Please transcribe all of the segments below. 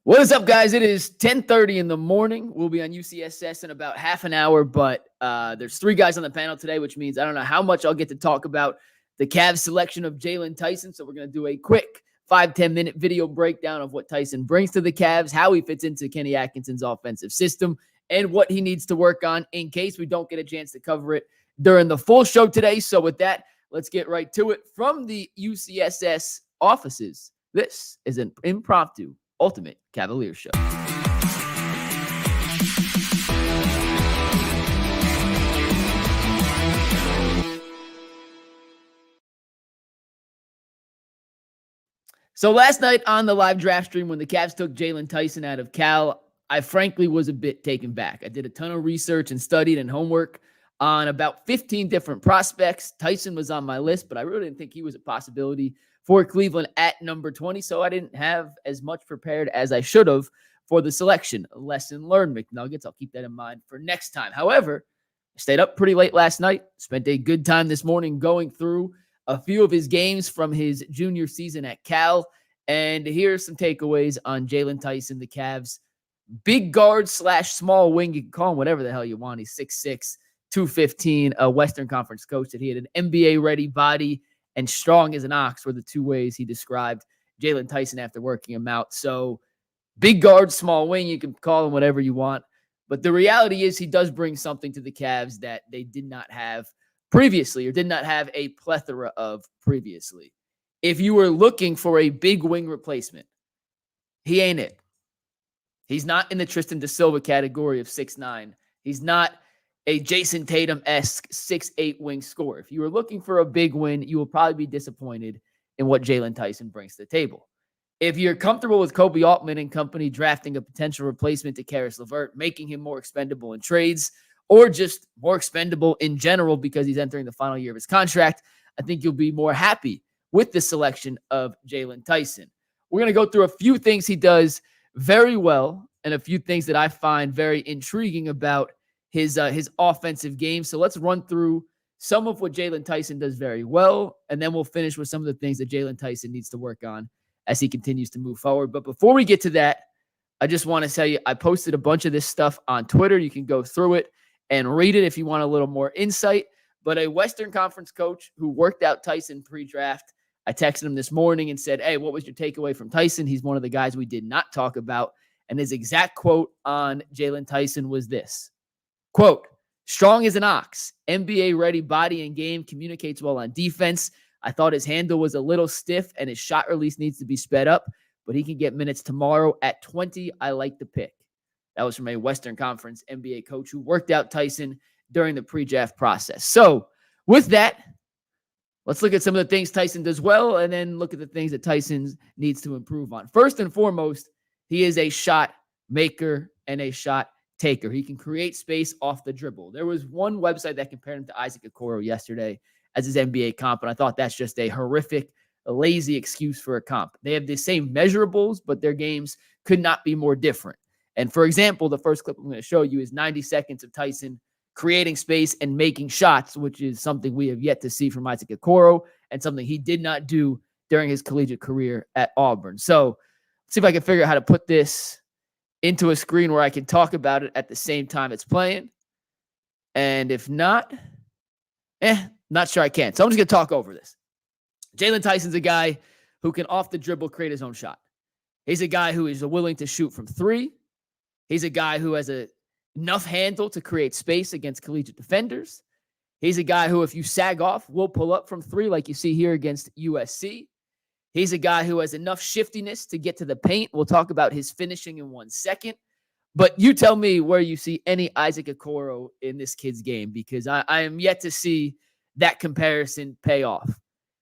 What is up, guys? It is 10:30 in the morning. We'll be on UCSS in about half an hour, but there's three guys on the panel today, which means I don't know how much I'll get to talk about the Cavs selection of Jaylon Tyson. So we're going to do a quick 5-10 minute video breakdown of what Tyson brings to the Cavs, how he fits into Kenny Atkinson's offensive system, and what he needs to work on in case we don't get a chance to cover it during the full show today. So with that, let's get right to it. From the UCSS offices, this is an impromptu Ultimate Cavaliers show. So last night on the live draft stream, when the Cavs took Jaylon Tyson out of Cal, I frankly was a bit taken back. I did a ton of research and studied and homework on about 15 different prospects. Tyson was on my list, but I really didn't think he was a possibility for Cleveland at number 20, so I didn't have as much prepared as I should have for the selection. Lesson learned, McNuggets. I'll keep that in mind for next time. However, I stayed up pretty late last night, spent a good time this morning going through a few of his games from his junior season at Cal, and here's some takeaways on Jaylon Tyson, the Cavs' big guard / small wing. You can call him whatever the hell you want. He's 6'6", 215, a Western Conference coach. That he had an NBA-ready body and strong as an ox were the two ways he described Jaylon Tyson after working him out. So big guard, small wing, you can call him whatever you want. But the reality is he does bring something to the Cavs that they did not have previously, or did not have a plethora of previously. If you were looking for a big wing replacement, he ain't it. He's not in the Tristan da Silva category of 6'9". He's not a Jason Tatum-esque 6'8" wing scorer. If you were looking for a big win, you will probably be disappointed in what Jaylon Tyson brings to the table. If you're comfortable with Kobe Altman and company drafting a potential replacement to Caris LeVert, making him more expendable in trades, or just more expendable in general because he's entering the final year of his contract, I think you'll be more happy with the selection of Jaylon Tyson. We're going to go through a few things he does very well and a few things that I find very intriguing about his offensive game. So let's run through some of what Jaylon Tyson does very well, and then we'll finish with some of the things that Jaylon Tyson needs to work on as he continues to move forward. But before we get to that, I just want to tell you, I posted a bunch of this stuff on Twitter. You can go through it and read it if you want a little more insight. But a Western Conference coach who worked out Tyson pre-draft, I texted him this morning and said, hey, what was your takeaway from Tyson? He's one of the guys we did not talk about. And his exact quote on Jaylon Tyson was this. Quote, strong as an ox, NBA-ready body and game, communicates well on defense. I thought his handle was a little stiff and his shot release needs to be sped up, but he can get minutes tomorrow at 20. I like the pick. That was from a Western Conference NBA coach who worked out Tyson during the pre-draft process. So with that, let's look at some of the things Tyson does well and then look at the things that Tyson needs to improve on. First and foremost, he is a shot maker and a shot taker. He can create space off the dribble. There was one website that compared him to Isaac Okoro yesterday as his NBA comp, and I thought that's just a horrific, lazy excuse for a comp. They have the same measurables, but their games could not be more different. And for example, the first clip I'm going to show you is 90 seconds of Tyson creating space and making shots, which is something we have yet to see from Isaac Okoro and something he did not do during his collegiate career at Auburn. So let's see if I can figure out how to put this into a screen where I can talk about it at the same time it's playing. And if not, not sure I can. So I'm just going to talk over this. Jaylon Tyson's a guy who can off the dribble create his own shot. He's a guy who is willing to shoot from three. He's a guy who has enough handle to create space against collegiate defenders. He's a guy who, if you sag off, will pull up from three like you see here against USC. He's a guy who has enough shiftiness to get to the paint. We'll talk about his finishing in 1 second. But you tell me where you see any Isaac Okoro in this kid's game, because I am yet to see that comparison pay off.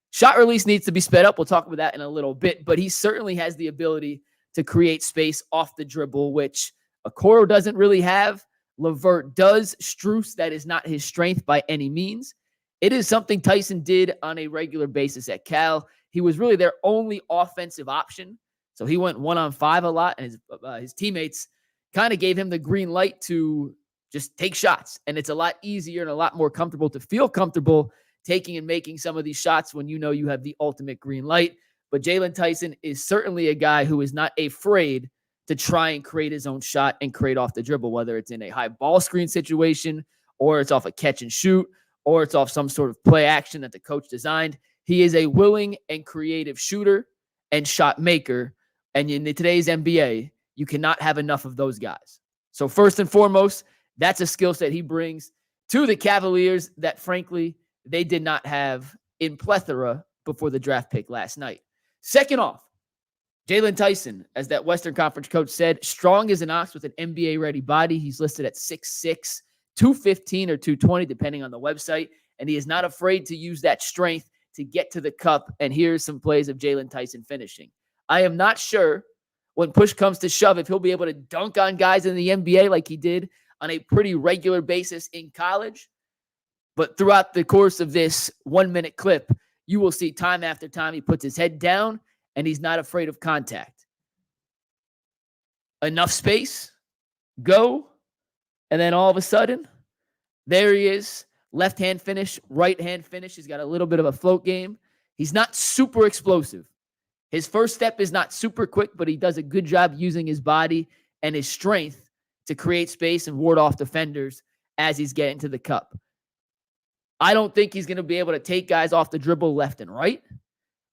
Shot release needs to be sped up. We'll talk about that in a little bit. But he certainly has the ability to create space off the dribble, which Okoro doesn't really have. LeVert does. Strus, that is not his strength by any means. It is something Tyson did on a regular basis at Cal. He was really their only offensive option. So he went 1-on-5 a lot, and his teammates kind of gave him the green light to just take shots. And it's a lot easier and a lot more comfortable to feel comfortable taking and making some of these shots when you know you have the ultimate green light. But Jaylon Tyson is certainly a guy who is not afraid to try and create his own shot and create off the dribble, whether it's in a high ball screen situation or it's off a catch and shoot or it's off some sort of play action that the coach designed. He is a willing and creative shooter and shot maker. And in today's NBA, you cannot have enough of those guys. So first and foremost, that's a skill set he brings to the Cavaliers that, frankly, they did not have in plethora before the draft pick last night. Second off, Jaylon Tyson, as that Western Conference coach said, strong as an ox with an NBA-ready body. He's listed at 6'6", 215 or 220, depending on the website, and he is not afraid to use that strength to get to the cup. And here's some plays of Jaylon Tyson finishing. I am not sure when push comes to shove if he'll be able to dunk on guys in the NBA like he did on a pretty regular basis in college. But throughout the course of this 1-minute clip, you will see time after time he puts his head down and he's not afraid of contact. Enough space, go, and then all of a sudden, there he is. Left-hand finish, right-hand finish. He's got a little bit of a float game. He's not super explosive. His first step is not super quick, but he does a good job using his body and his strength to create space and ward off defenders as he's getting to the cup. I don't think he's going to be able to take guys off the dribble left and right,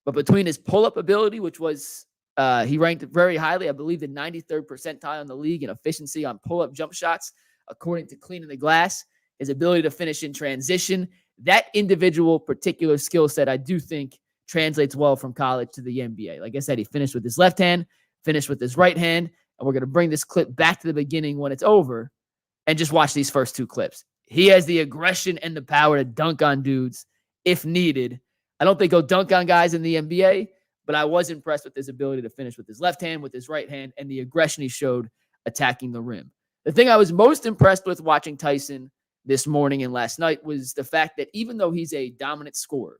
but between his pull-up ability, which was he ranked very highly, I believe the 93rd percentile in the league in efficiency on pull-up jump shots, according to Cleaning the Glass, his ability to finish in transition, that individual particular skill set, I do think, translates well from college to the NBA. Like I said, he finished with his left hand, finished with his right hand, and we're going to bring this clip back to the beginning when it's over and just watch these first two clips. He has the aggression and the power to dunk on dudes if needed. I don't think he'll dunk on guys in the NBA, but I was impressed with his ability to finish with his left hand, with his right hand, and the aggression he showed attacking the rim. The thing I was most impressed with watching Tyson this morning and last night was the fact that even though he's a dominant scorer,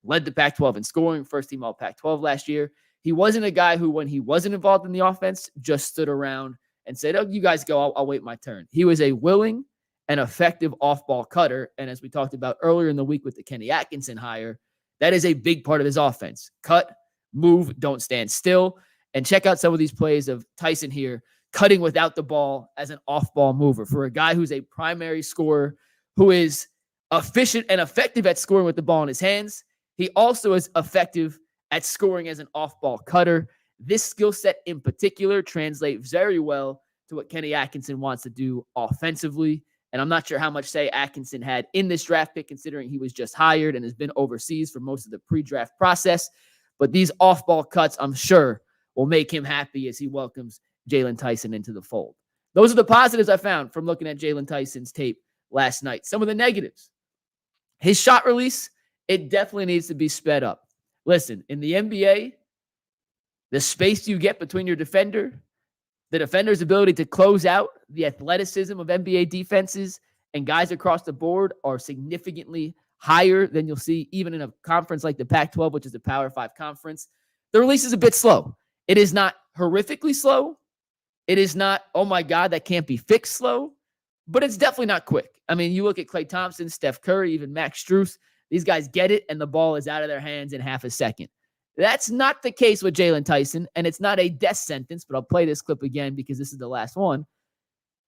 led the Pac-12 in scoring, first team All-Pac-12 last year, he wasn't a guy who, when he wasn't involved in the offense, just stood around and said, oh, you guys go, I'll wait my turn. He was a willing and effective off-ball cutter, and as we talked about earlier in the week with the Kenny Atkinson hire, that is a big part of his offense. Cut, move, don't stand still, and check out some of these plays of Tyson here, cutting without the ball as an off-ball mover. For a guy who's a primary scorer, who is efficient and effective at scoring with the ball in his hands, he also is effective at scoring as an off-ball cutter. This skill set in particular translates very well to what Kenny Atkinson wants to do offensively. And I'm not sure how much say Atkinson had in this draft pick, considering he was just hired and has been overseas for most of the pre-draft process. But these off-ball cuts, I'm sure, will make him happy as he welcomes Jaylon Tyson into the fold. Those are the positives I found from looking at Jaylon Tyson's tape last night. Some of the negatives. His shot release, it definitely needs to be sped up. Listen, in the NBA, the space you get between your defender, the defender's ability to close out, the athleticism of NBA defenses and guys across the board are significantly higher than you'll see even in a conference like the Pac-12, which is a Power 5 conference. The release is a bit slow. It is not horrifically slow. It is not, oh my God, that can't be fixed slow, but it's definitely not quick. I mean, you look at Klay Thompson, Steph Curry, even Max Strus, these guys get it and the ball is out of their hands in half a second. That's not the case with Jaylon Tyson, and it's not a death sentence, but I'll play this clip again because this is the last one.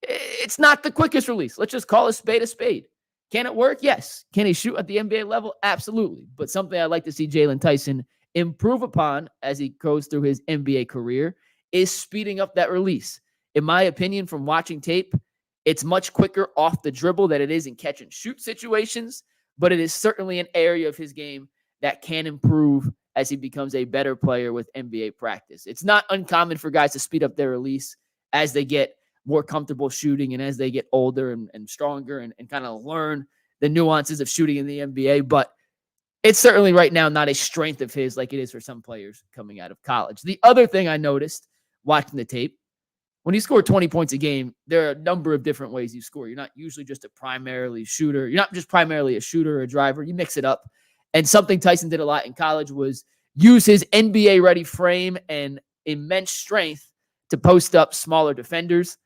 It's not the quickest release. Let's just call a spade a spade. Can it work? Yes. Can he shoot at the NBA level? Absolutely. But something I'd like to see Jaylon Tyson improve upon as he goes through his NBA career is speeding up that release. In my opinion, from watching tape, it's much quicker off the dribble than it is in catch and shoot situations, but it is certainly an area of his game that can improve as he becomes a better player with NBA practice. It's not uncommon for guys to speed up their release as they get more comfortable shooting and as they get older and stronger and kind of learn the nuances of shooting in the NBA. But it's certainly right now not a strength of his like it is for some players coming out of college. The other thing I noticed watching the tape, when you score 20 points a game, there are a number of different ways you score. You're not usually just a primarily shooter. You're not just primarily a shooter or a driver. You mix it up. And something Tyson did a lot in college was use his NBA-ready frame and immense strength to post up smaller defenders.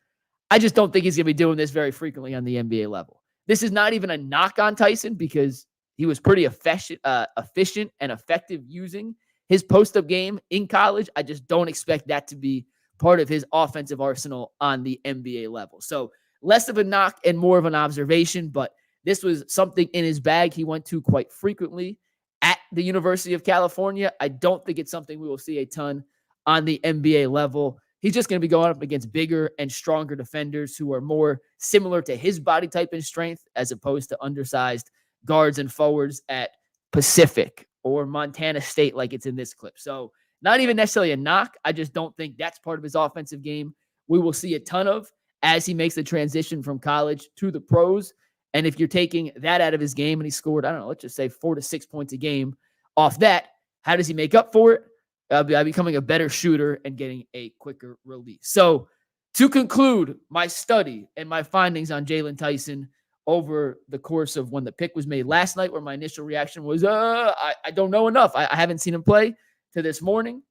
I just don't think he's going to be doing this very frequently on the NBA level. This is not even a knock on Tyson because he was pretty efficient and effective using his post-up game in college. I just don't expect that to be part of his offensive arsenal on the NBA level. So less of a knock and more of an observation, but this was something in his bag he went to quite frequently at the University of California. I don't think it's something we will see a ton on the NBA level. He's just going to be going up against bigger and stronger defenders who are more similar to his body type and strength, as opposed to undersized guards and forwards at Pacific or Montana State like it's in this clip. So not even necessarily a knock. I just don't think that's part of his offensive game we will see a ton of as he makes the transition from college to the pros. And if you're taking that out of his game and he scored, I don't know, let's just say 4 to 6 points a game off that, how does he make up for it? By becoming a better shooter and getting a quicker release. So to conclude my study and my findings on Jaylon Tyson over the course of when the pick was made last night, where my initial reaction was, I don't know enough. I haven't seen him play, to this morning.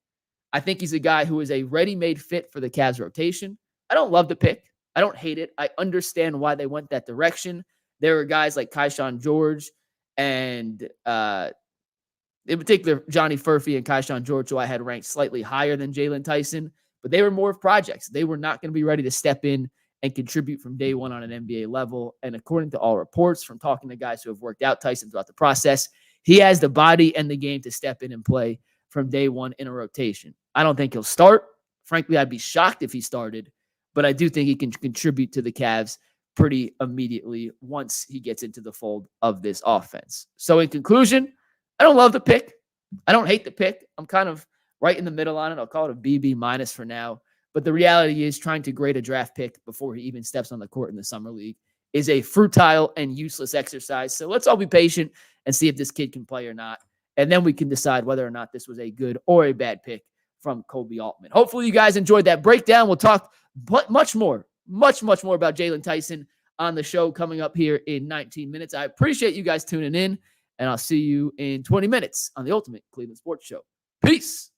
I think he's a guy who is a ready-made fit for the Cavs rotation. I don't love the pick. I don't hate it. I understand why they went that direction. There were guys like Kayshawn George and in particular, Johnny Furphy and Kayshawn George, who I had ranked slightly higher than Jaylon Tyson, but they were more of projects. They were not going to be ready to step in and contribute from day one on an NBA level. And according to all reports from talking to guys who have worked out Tyson throughout the process, he has the body and the game to step in and play from day one in a rotation. I don't think he'll start. Frankly, I'd be shocked if he started, but I do think he can contribute to the Cavs pretty immediately once he gets into the fold of this offense. So in conclusion, I don't love the pick. I don't hate the pick. I'm kind of right in the middle on it. I'll call it a BB minus for now. But the reality is trying to grade a draft pick before he even steps on the court in the summer league is a futile and useless exercise. So let's all be patient and see if this kid can play or not. And then we can decide whether or not this was a good or a bad pick from Kobe Altman. Hopefully you guys enjoyed that breakdown. We'll talk much more about Jaylon Tyson on the show coming up here in 19 minutes. I appreciate you guys tuning in, and I'll see you in 20 minutes on the Ultimate Cleveland Sports Show. Peace.